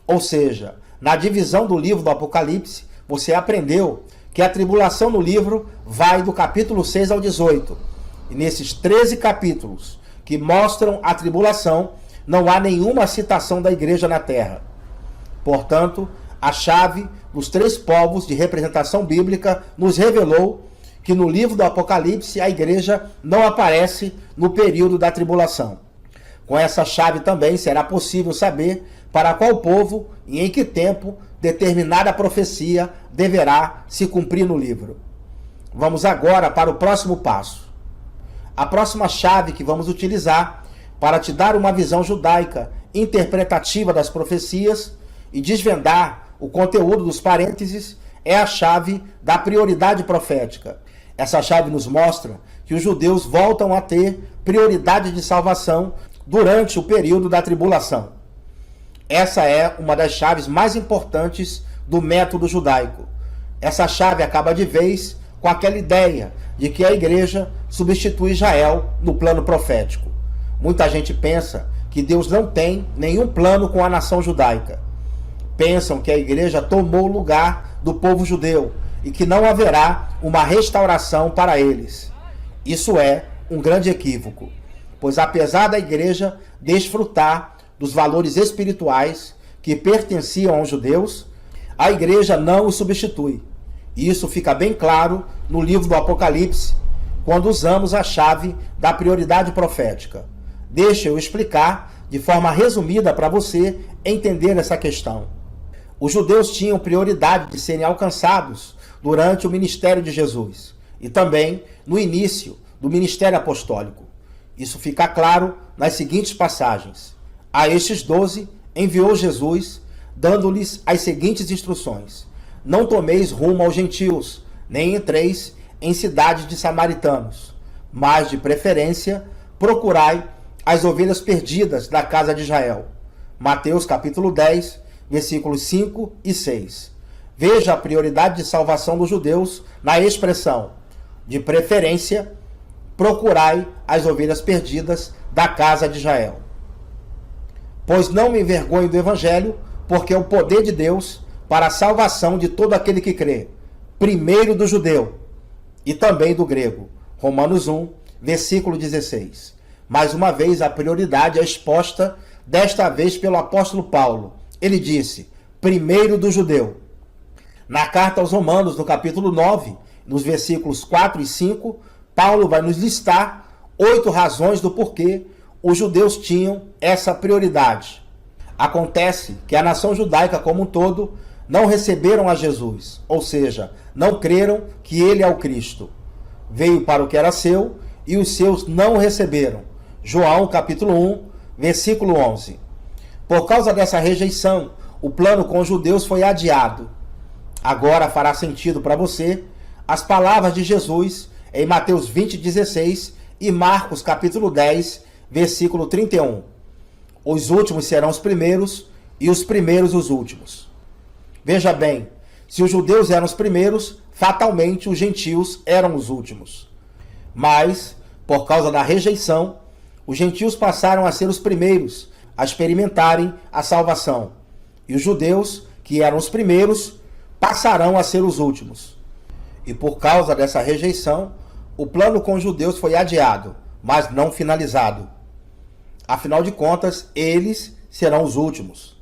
Ou seja, na divisão do livro do Apocalipse, você aprendeu que a tribulação no livro vai do capítulo 6 ao 18. E nesses 13 capítulos que mostram a tribulação, não há nenhuma citação da igreja na terra. Portanto, a chave dos 3 povos de representação bíblica nos revelou que no livro do Apocalipse a igreja não aparece no período da tribulação. Com essa chave também será possível saber para qual povo e em que tempo determinada profecia deverá se cumprir no livro. Vamos agora para o próximo passo. A próxima chave que vamos utilizar para te dar uma visão judaica interpretativa das profecias e desvendar o conteúdo dos parênteses é a chave da prioridade profética. Essa chave nos mostra que os judeus voltam a ter prioridade de salvação durante o período da tribulação. Essa é uma das chaves mais importantes do método judaico. Essa chave acaba de vez com aquela ideia de que a igreja substitui Israel no plano profético. Muita gente pensa que Deus não tem nenhum plano com a nação judaica. Pensam que a igreja tomou o lugar do povo judeu e que não haverá uma restauração para eles. Isso é um grande equívoco, pois apesar da igreja desfrutar dos valores espirituais que pertenciam aos judeus, a igreja não os substitui. Isso fica bem claro no livro do Apocalipse, quando usamos a chave da prioridade profética. Deixa eu explicar de forma resumida para você entender essa questão. Os judeus tinham prioridade de serem alcançados durante o ministério de Jesus e também no início do ministério apostólico. Isso fica claro nas seguintes passagens. A estes 12 enviou Jesus, dando-lhes as seguintes instruções: não tomeis rumo aos gentios, nem entreis em cidades de samaritanos, mas de preferência procurai as ovelhas perdidas da casa de Israel. Mateus capítulo 10, versículos 5 e 6. Veja a prioridade de salvação dos judeus na expressão: de preferência procurai as ovelhas perdidas da casa de Israel. Pois não me envergonho do evangelho, porque é o poder de Deus para a salvação de todo aquele que crê, primeiro do judeu e também do grego. Romanos 1, versículo 16. Mais uma vez, a prioridade é exposta, desta vez pelo apóstolo Paulo. Ele disse, primeiro do judeu. Na carta aos Romanos, no capítulo 9, nos versículos 4 e 5, Paulo vai nos listar 8 razões do porquê os judeus tinham essa prioridade. Acontece que a nação judaica como um todo não receberam a Jesus, ou seja, não creram que ele é o Cristo. Veio para o que era seu e os seus não o receberam. João capítulo 1, versículo 11. Por causa dessa rejeição, o plano com os judeus foi adiado. Agora fará sentido para você as palavras de Jesus em Mateus 20, 16 e Marcos capítulo 10, versículo 31. Os últimos serão os primeiros e os primeiros os últimos. Veja bem, se os judeus eram os primeiros, fatalmente os gentios eram os últimos. Mas, por causa da rejeição, os gentios passaram a ser os primeiros a experimentarem a salvação. E os judeus, que eram os primeiros, passarão a ser os últimos. E por causa dessa rejeição, o plano com os judeus foi adiado, mas não finalizado. Afinal de contas, eles serão os últimos.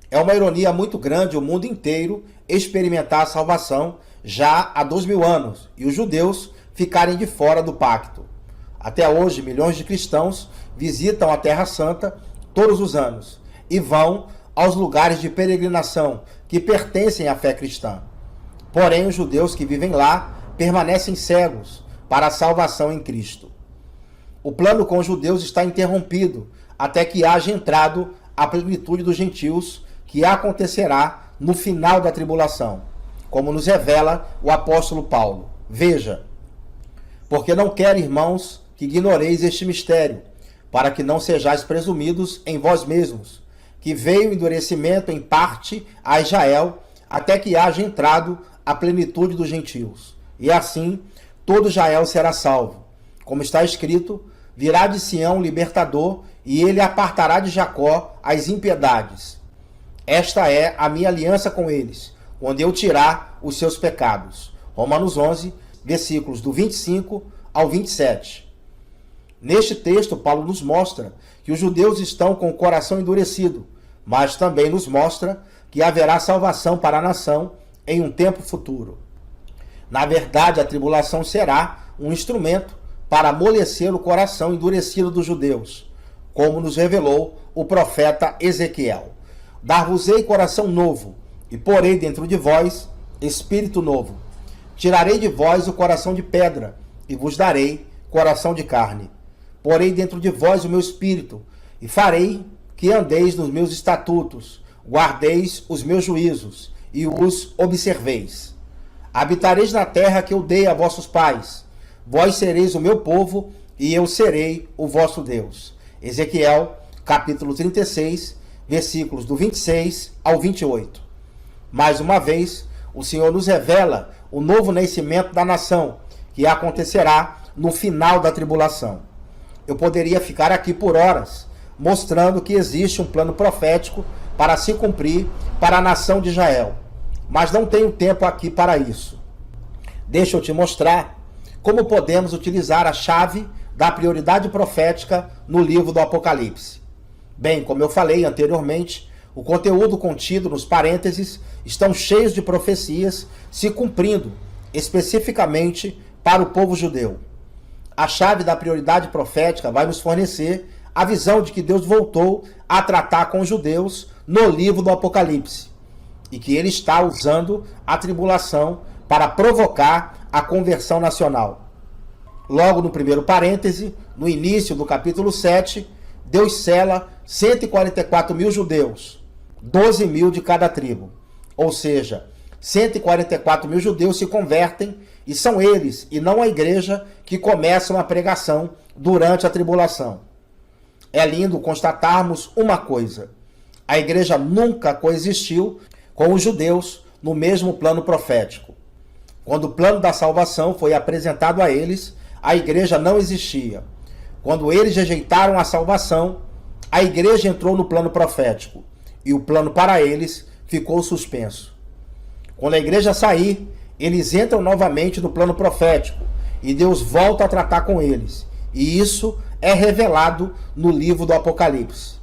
É uma ironia muito grande o mundo inteiro experimentar a salvação já há 2000 anos e os judeus ficarem de fora do pacto. Até hoje, milhões de cristãos visitam a Terra Santa todos os anos e vão aos lugares de peregrinação que pertencem à fé cristã. Porém, os judeus que vivem lá permanecem cegos para a salvação em Cristo. O plano com os judeus está interrompido até que haja entrado a plenitude dos gentios, que acontecerá no final da tribulação, como nos revela o apóstolo Paulo. Veja, porque não quero, irmãos, que ignoreis este mistério, para que não sejais presumidos em vós mesmos, que veio o endurecimento em parte a Israel, até que haja entrado a plenitude dos gentios. E assim, todo Israel será salvo. Como está escrito, virá de Sião o libertador, e ele apartará de Jacó as impiedades. Esta é a minha aliança com eles, quando eu tirar os seus pecados. Romanos 11, versículos do 25 ao 27. Neste texto, Paulo nos mostra que os judeus estão com o coração endurecido, mas também nos mostra que haverá salvação para a nação em um tempo futuro. Na verdade, a tribulação será um instrumento para amolecer o coração endurecido dos judeus, como nos revelou o profeta Ezequiel. Dar-vos-ei coração novo, e porei dentro de vós espírito novo. Tirarei de vós o coração de pedra, e vos darei coração de carne. Porei dentro de vós o meu espírito, e farei que andeis nos meus estatutos, guardeis os meus juízos, e os observeis. Habitareis na terra que eu dei a vossos pais. Vós sereis o meu povo, e eu serei o vosso Deus. Ezequiel, capítulo 36, versículos do 26 ao 28. Mais uma vez, o Senhor nos revela o novo nascimento da nação, que acontecerá no final da tribulação. Eu poderia ficar aqui por horas, mostrando que existe um plano profético para se cumprir para a nação de Israel. Mas não tenho tempo aqui para isso. Deixa eu te mostrar como podemos utilizar a chave da prioridade profética no livro do Apocalipse. Bem, como eu falei anteriormente, o conteúdo contido nos parênteses estão cheios de profecias se cumprindo especificamente para o povo judeu. A chave da prioridade profética vai nos fornecer a visão de que Deus voltou a tratar com os judeus no livro do Apocalipse e que ele está usando a tribulação para provocar a conversão nacional. Logo no primeiro parêntese, no início do capítulo 7, Deus sela 144 mil judeus, 12 mil de cada tribo. Ou seja, 144 mil judeus se convertem e são eles, e não a igreja, que começam a pregação durante a tribulação. É lindo constatarmos uma coisa: a igreja nunca coexistiu com os judeus no mesmo plano profético. Quando o plano da salvação foi apresentado a eles, a igreja não existia. Quando eles rejeitaram a salvação, a igreja entrou no plano profético e o plano para eles ficou suspenso. Quando a igreja sair, eles entram novamente no plano profético e Deus volta a tratar com eles. E isso é revelado no livro do Apocalipse.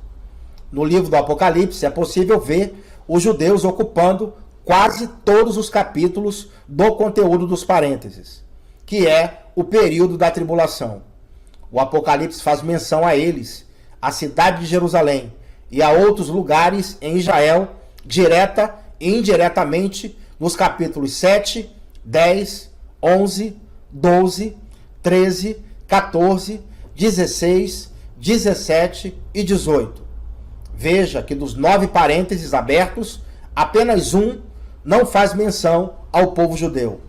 No livro do Apocalipse é possível ver os judeus ocupando quase todos os capítulos do conteúdo dos parênteses, que é o período da tribulação. O Apocalipse faz menção a eles, à cidade de Jerusalém e a outros lugares em Israel, direta e indiretamente, nos capítulos 7, 10, 11, 12, 13, 14, 16, 17 e 18. Veja que dos 9 parênteses abertos, apenas um não faz menção ao povo judeu.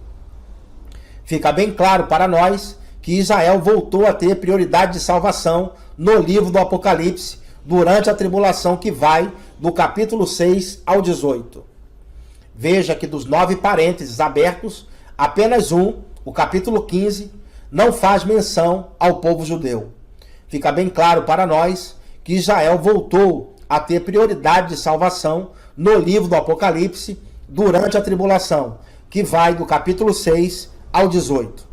Fica bem claro para nós que Israel voltou a ter prioridade de salvação no livro do Apocalipse durante a tribulação que vai do capítulo 6 ao 18. Veja que dos 9 parênteses abertos, apenas um, o capítulo 15, não faz menção ao povo judeu. Fica bem claro para nós que Israel voltou a ter prioridade de salvação no livro do Apocalipse durante a tribulação, que vai do capítulo 6 ao 18.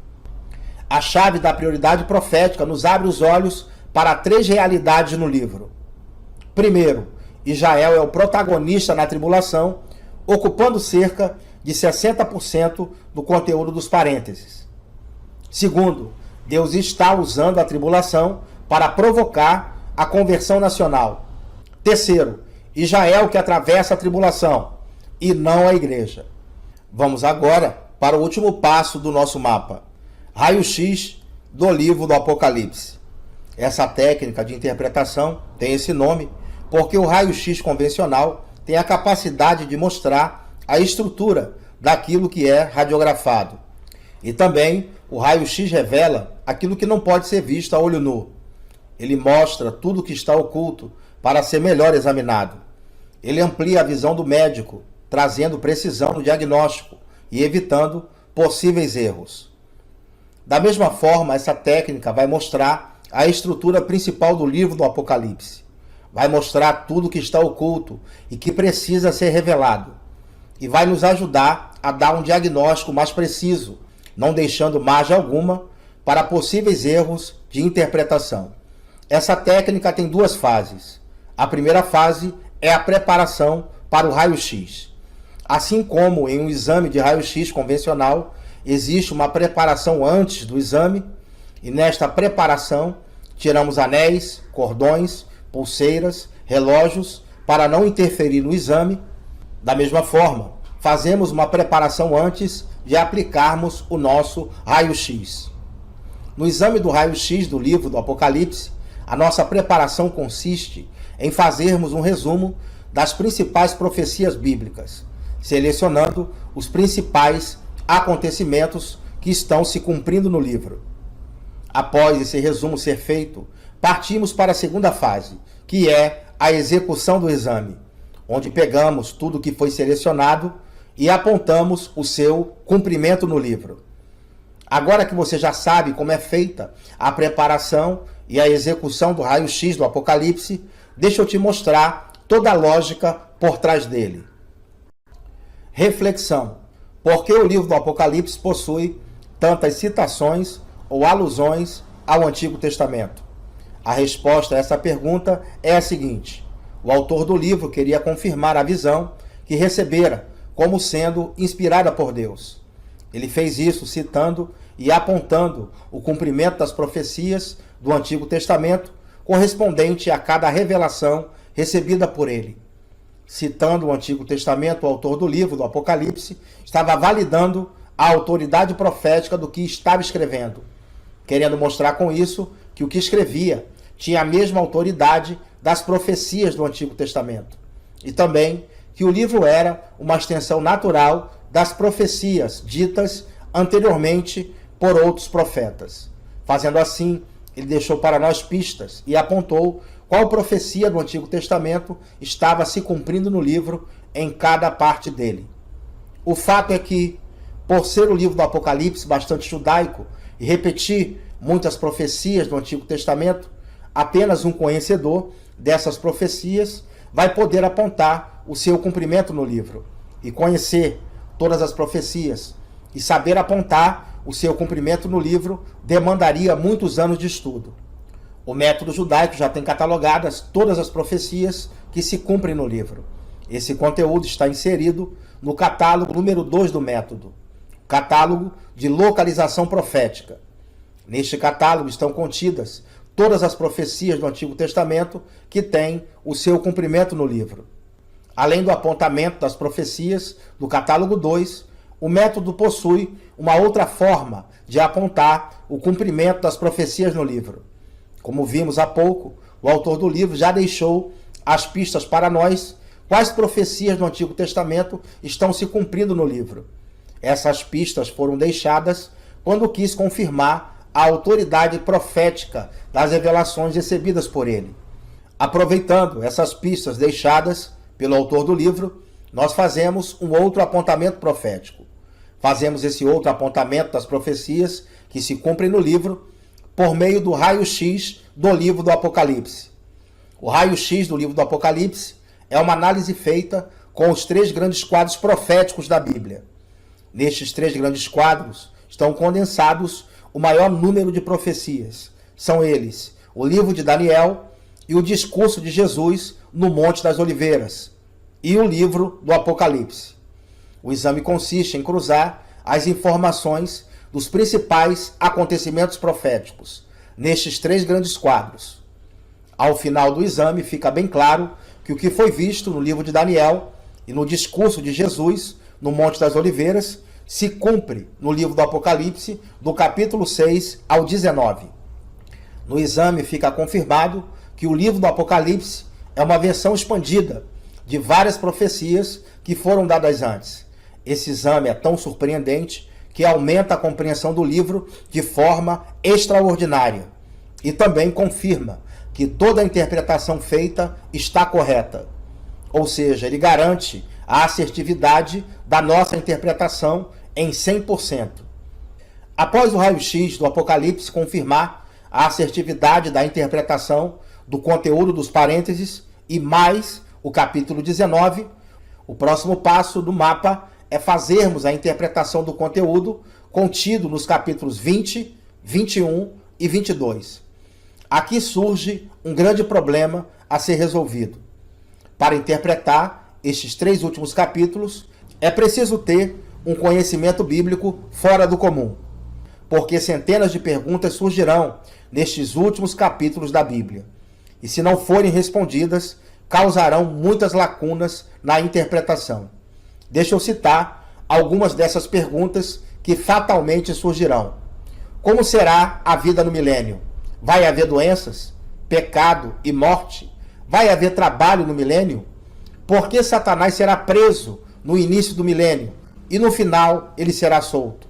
A chave da prioridade profética nos abre os olhos para 3 realidades no livro. Primeiro, Israel é o protagonista na tribulação, ocupando cerca de 60% do conteúdo dos parênteses. Segundo, Deus está usando a tribulação para provocar a conversão nacional. Terceiro, Israel que atravessa a tribulação e não a igreja. Vamos agora para o último passo do nosso mapa: raio-x do livro do Apocalipse. Essa técnica de interpretação tem esse nome porque o raio-x convencional tem a capacidade de mostrar a estrutura daquilo que é radiografado. E também o raio-x revela aquilo que não pode ser visto a olho nu. Ele mostra tudo que está oculto para ser melhor examinado. Ele amplia a visão do médico, trazendo precisão no diagnóstico e evitando possíveis erros. Da mesma forma, essa técnica vai mostrar a estrutura principal do livro do Apocalipse. Vai mostrar tudo que está oculto e que precisa ser revelado. E vai nos ajudar a dar um diagnóstico mais preciso, não deixando margem alguma para possíveis erros de interpretação. Essa técnica tem 2 fases. A primeira fase é a preparação para o raio-x. Assim como em um exame de raio-x convencional, existe uma preparação antes do exame, e nesta preparação tiramos anéis, cordões, pulseiras, relógios, para não interferir no exame. Da mesma forma, fazemos uma preparação antes de aplicarmos o nosso raio-x. No exame do raio-x do livro do Apocalipse, a nossa preparação consiste em fazermos um resumo das principais profecias bíblicas, selecionando os principais acontecimentos que estão se cumprindo no livro. Após esse resumo ser feito, partimos para a segunda fase, que é a execução do exame, onde pegamos tudo que foi selecionado e apontamos o seu cumprimento no livro. Agora que você já sabe como é feita a preparação e a execução do raio-x do Apocalipse, deixa eu te mostrar toda a lógica por trás dele. Reflexão: por que o livro do Apocalipse possui tantas citações ou alusões ao Antigo Testamento? A resposta a essa pergunta é a seguinte: o autor do livro queria confirmar a visão que recebera como sendo inspirada por Deus. Ele fez isso citando e apontando o cumprimento das profecias do Antigo Testamento correspondente a cada revelação recebida por ele. Citando o Antigo Testamento, o autor do livro do Apocalipse estava validando a autoridade profética do que estava escrevendo, querendo mostrar com isso que o que escrevia tinha a mesma autoridade das profecias do Antigo Testamento, e também que o livro era uma extensão natural das profecias ditas anteriormente por outros profetas. Fazendo assim, ele deixou para nós pistas e apontou qual profecia do Antigo Testamento estava se cumprindo no livro em cada parte dele. O fato é que, por ser o livro do Apocalipse bastante judaico e repetir muitas profecias do Antigo Testamento, apenas um conhecedor dessas profecias vai poder apontar o seu cumprimento no livro. E conhecer todas as profecias e saber apontar o seu cumprimento no livro demandaria muitos anos de estudo. O método judaico já tem catalogadas todas as profecias que se cumprem no livro. Esse conteúdo está inserido no catálogo número 2 do método, catálogo de localização profética. Neste catálogo estão contidas todas as profecias do Antigo Testamento que têm o seu cumprimento no livro. Além do apontamento das profecias do catálogo 2, o método possui uma outra forma de apontar o cumprimento das profecias no livro. Como vimos há pouco, o autor do livro já deixou as pistas para nós quais profecias do Antigo Testamento estão se cumprindo no livro. Essas pistas foram deixadas quando quis confirmar a autoridade profética das revelações recebidas por ele. Aproveitando essas pistas deixadas pelo autor do livro, nós fazemos um outro apontamento profético. Fazemos esse outro apontamento das profecias que se cumprem no livro por meio do raio-x do livro do Apocalipse. O raio-x do livro do Apocalipse é uma análise feita com os 3 grandes quadros proféticos da Bíblia. Nestes 3 grandes quadros estão condensados o maior número de profecias. São eles o livro de Daniel e o discurso de Jesus no Monte das Oliveiras e o livro do Apocalipse. O exame consiste em cruzar as informações dos principais acontecimentos proféticos nestes 3 grandes quadros. Ao final do exame, fica bem claro que o que foi visto no livro de Daniel e no discurso de Jesus no Monte das Oliveiras se cumpre no livro do Apocalipse, do capítulo 6 ao 19. No exame fica confirmado que o livro do Apocalipse é uma versão expandida de várias profecias que foram dadas antes. Esse exame é tão surpreendente que aumenta a compreensão do livro de forma extraordinária e também confirma que toda a interpretação feita está correta. Ou seja, ele garante a assertividade da nossa interpretação em 100%. Após o raio-x do Apocalipse confirmar a assertividade da interpretação do conteúdo dos parênteses e mais o capítulo 19, o próximo passo do mapa é fazermos a interpretação do conteúdo contido nos capítulos 20, 21 e 22. Aqui surge um grande problema a ser resolvido. Para interpretar estes 3 últimos capítulos, é preciso ter um conhecimento bíblico fora do comum, porque centenas de perguntas surgirão nestes últimos capítulos da Bíblia, e se não forem respondidas, causarão muitas lacunas na interpretação. Deixa eu citar algumas dessas perguntas que fatalmente surgirão. Como será a vida no milênio? Vai haver doenças, pecado e morte? Vai haver trabalho no milênio? Por que Satanás será preso no início do milênio e no final ele será solto?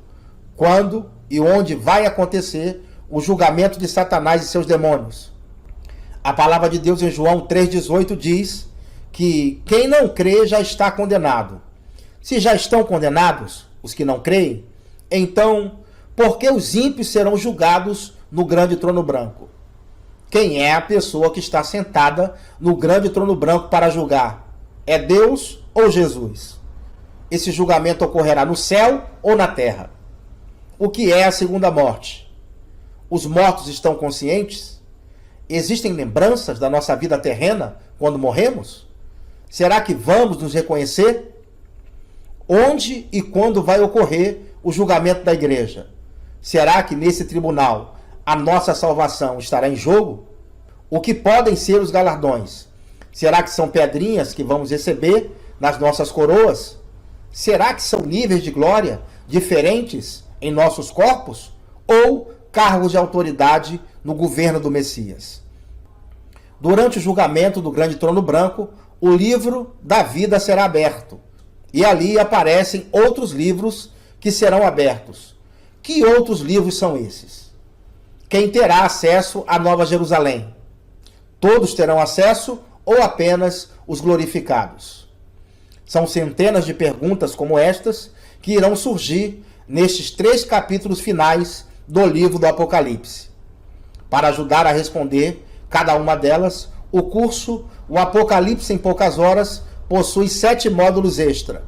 Quando e onde vai acontecer o julgamento de Satanás e seus demônios? A palavra de Deus em João 3,18 diz que quem não crê já está condenado. Se já estão condenados os que não creem, então por que os ímpios serão julgados no grande trono branco? Quem é a pessoa que está sentada no grande trono branco para julgar? É Deus ou Jesus? Esse julgamento ocorrerá no céu ou na terra? O que é a segunda morte? Os mortos estão conscientes? Existem lembranças da nossa vida terrena quando morremos? Será que vamos nos reconhecer? Onde e quando vai ocorrer o julgamento da igreja? Será que nesse tribunal a nossa salvação estará em jogo? O que podem ser os galardões? Será que são pedrinhas que vamos receber nas nossas coroas? Será que são níveis de glória diferentes em nossos corpos? Ou cargos de autoridade no governo do Messias? Durante o julgamento do grande trono branco, o livro da vida será aberto. E ali aparecem outros livros que serão abertos. Que outros livros são esses? Quem terá acesso à Nova Jerusalém? Todos terão acesso ou apenas os glorificados? São centenas de perguntas como estas que irão surgir nestes 3 capítulos finais do livro do Apocalipse. Para ajudar a responder cada uma delas, o curso O Apocalipse em Poucas Horas possui 7 módulos extra.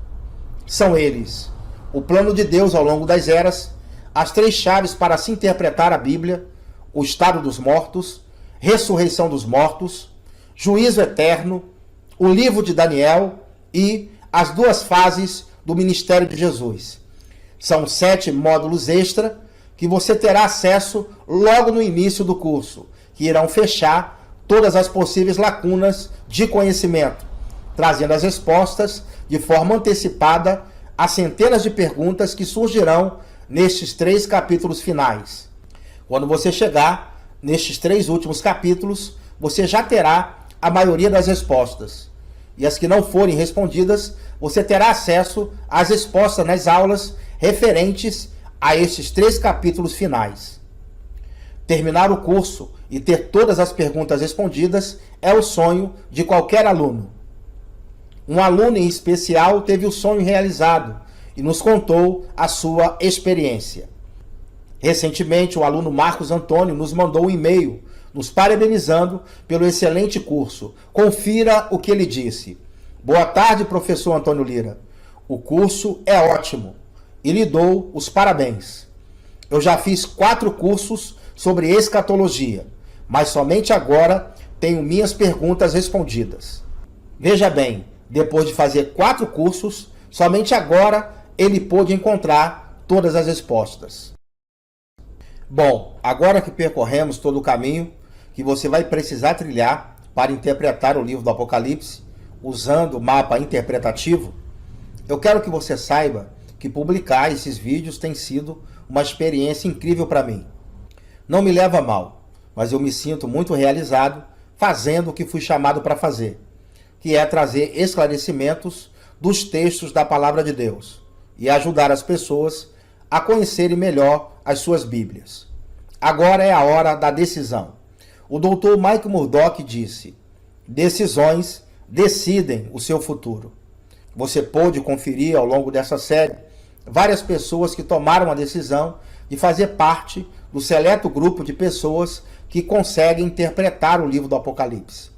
São eles: o plano de Deus ao longo das eras, as 3 chaves para se interpretar a Bíblia, o estado dos mortos, ressurreição dos mortos, juízo eterno, o livro de Daniel e as 2 fases do ministério de Jesus. São 7 módulos extra que você terá acesso logo no início do curso, que irão fechar todas as possíveis lacunas de conhecimento, trazendo as respostas de forma antecipada a centenas de perguntas que surgirão nestes 3 capítulos finais. Quando você chegar nestes 3 últimos capítulos, você já terá a maioria das respostas. E as que não forem respondidas, você terá acesso às respostas nas aulas referentes a estes 3 capítulos finais. Terminar o curso e ter todas as perguntas respondidas é o sonho de qualquer aluno. Um aluno em especial teve o sonho realizado e nos contou a sua experiência. Recentemente, o aluno Marcos Antônio nos mandou um e-mail nos parabenizando pelo excelente curso. Confira o que ele disse. Boa tarde, professor Antônio Lira. O curso é ótimo e lhe dou os parabéns. Eu já fiz 4 cursos sobre escatologia, mas somente agora tenho minhas perguntas respondidas. Veja bem, depois de fazer 4 cursos, somente agora ele pôde encontrar todas as respostas. Bom, agora que percorremos todo o caminho que você vai precisar trilhar para interpretar o livro do Apocalipse, usando o mapa interpretativo, eu quero que você saiba que publicar esses vídeos tem sido uma experiência incrível para mim. Não me leva a mal, mas eu me sinto muito realizado fazendo o que fui chamado para fazer, que é trazer esclarecimentos dos textos da Palavra de Deus e ajudar as pessoas a conhecerem melhor as suas Bíblias. Agora é a hora da decisão. O Dr. Mike Murdock disse: decisões decidem o seu futuro. Você pôde conferir ao longo dessa série várias pessoas que tomaram a decisão de fazer parte do seleto grupo de pessoas que conseguem interpretar o livro do Apocalipse.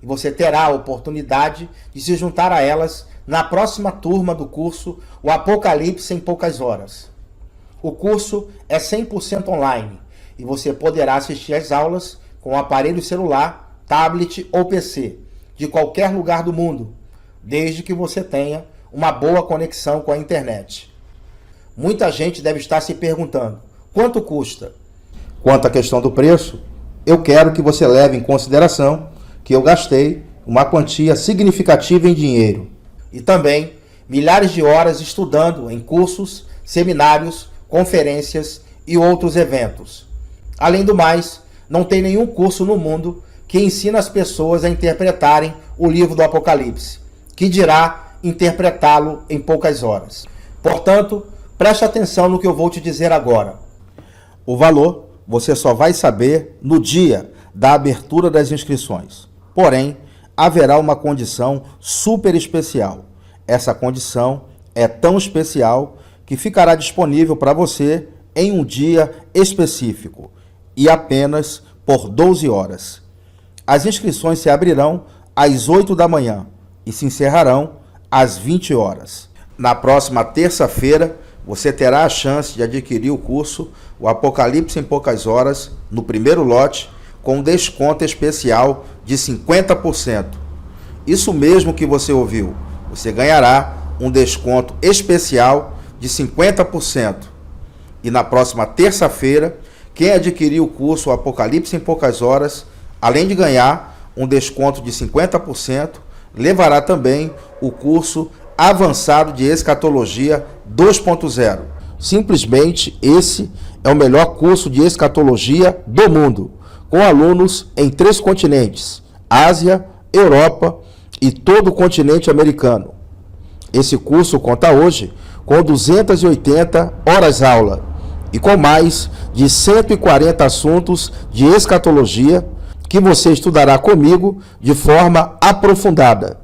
E você terá a oportunidade de se juntar a elas na próxima turma do curso O Apocalipse em Poucas Horas. O curso é 100% online e você poderá assistir às aulas com um aparelho celular, tablet ou PC, de qualquer lugar do mundo, desde que você tenha uma boa conexão com a internet. Muita gente deve estar se perguntando: quanto custa? Quanto à questão do preço, eu quero que você leve em consideração que eu gastei uma quantia significativa em dinheiro e também milhares de horas estudando em cursos, seminários, conferências e outros eventos. Além do mais, não tem nenhum curso no mundo que ensina as pessoas a interpretarem o livro do Apocalipse, que dirá interpretá-lo em poucas horas. Portanto, preste atenção no que eu vou te dizer agora. O valor você só vai saber no dia da abertura das inscrições. Porém, haverá uma condição super especial. Essa condição é tão especial que ficará disponível para você em um dia específico e apenas por 12 horas. As inscrições se abrirão às 8 da manhã e se encerrarão às 20 horas. Na próxima terça-feira, você terá a chance de adquirir o curso O Apocalipse em Poucas Horas no primeiro lote com desconto especial de 50%. Isso mesmo que você ouviu. Você ganhará um desconto especial de 50%. E na próxima terça-feira, quem adquirir o curso O Apocalipse em Poucas Horas, além de ganhar um desconto de 50%, levará também o curso avançado de Escatologia 2.0. Simplesmente esse é o melhor curso de escatologia do mundo, com alunos em 3 continentes: Ásia, Europa e todo o continente americano. Esse curso conta hoje com 280 horas-aula e com mais de 140 assuntos de escatologia que você estudará comigo de forma aprofundada.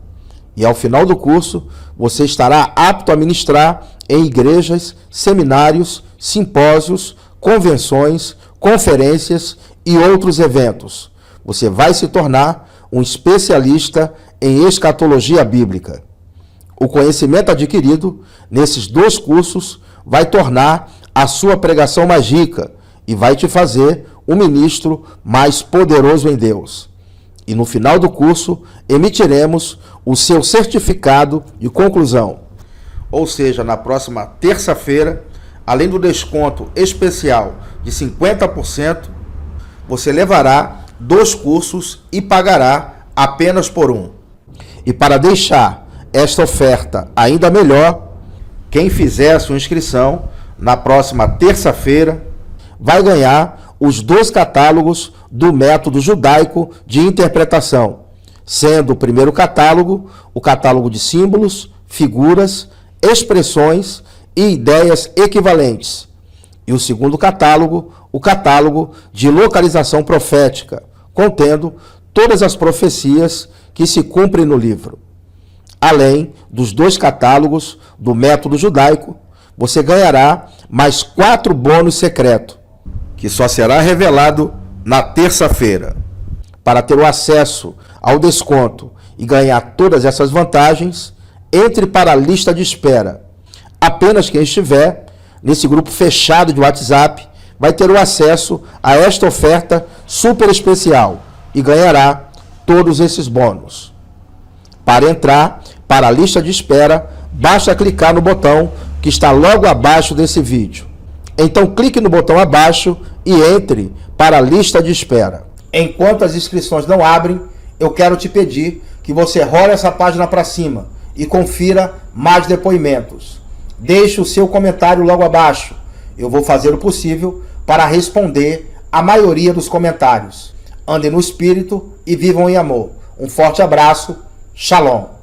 E ao final do curso, você estará apto a ministrar em igrejas, seminários, simpósios, convenções, conferências e outros eventos. Você vai se tornar um especialista em escatologia bíblica. O conhecimento adquirido nesses 2 cursos vai tornar a sua pregação mais rica e vai te fazer um ministro mais poderoso em Deus. E no final do curso, emitiremos o seu certificado de conclusão. Ou seja, na próxima terça-feira, além do desconto especial de 50%, você levará 2 cursos e pagará apenas por um. E para deixar esta oferta ainda melhor, quem fizer a sua inscrição na próxima terça-feira vai ganhar os 2 catálogos do método judaico de interpretação, sendo o primeiro catálogo o catálogo de símbolos, figuras, expressões e ideias equivalentes, e o segundo catálogo o catálogo de localização profética, contendo todas as profecias que se cumprem no livro. Além dos 2 catálogos do método judaico, você ganhará mais 4 bônus secretos, que só será revelado na terça-feira. Para ter o acesso ao desconto e ganhar todas essas vantagens, entre para a lista de espera. Apenas quem estiver nesse grupo fechado de WhatsApp vai ter o acesso a esta oferta super especial e ganhará todos esses bônus. Para entrar para a lista de espera, basta clicar no botão que está logo abaixo desse vídeo. Então clique no botão abaixo e entre para a lista de espera. Enquanto as inscrições não abrem, eu quero te pedir que você role essa página para cima e confira mais depoimentos. Deixe o seu comentário logo abaixo. Eu vou fazer o possível para responder a maioria dos comentários. Andem no Espírito e vivam em amor. Um forte abraço. Shalom.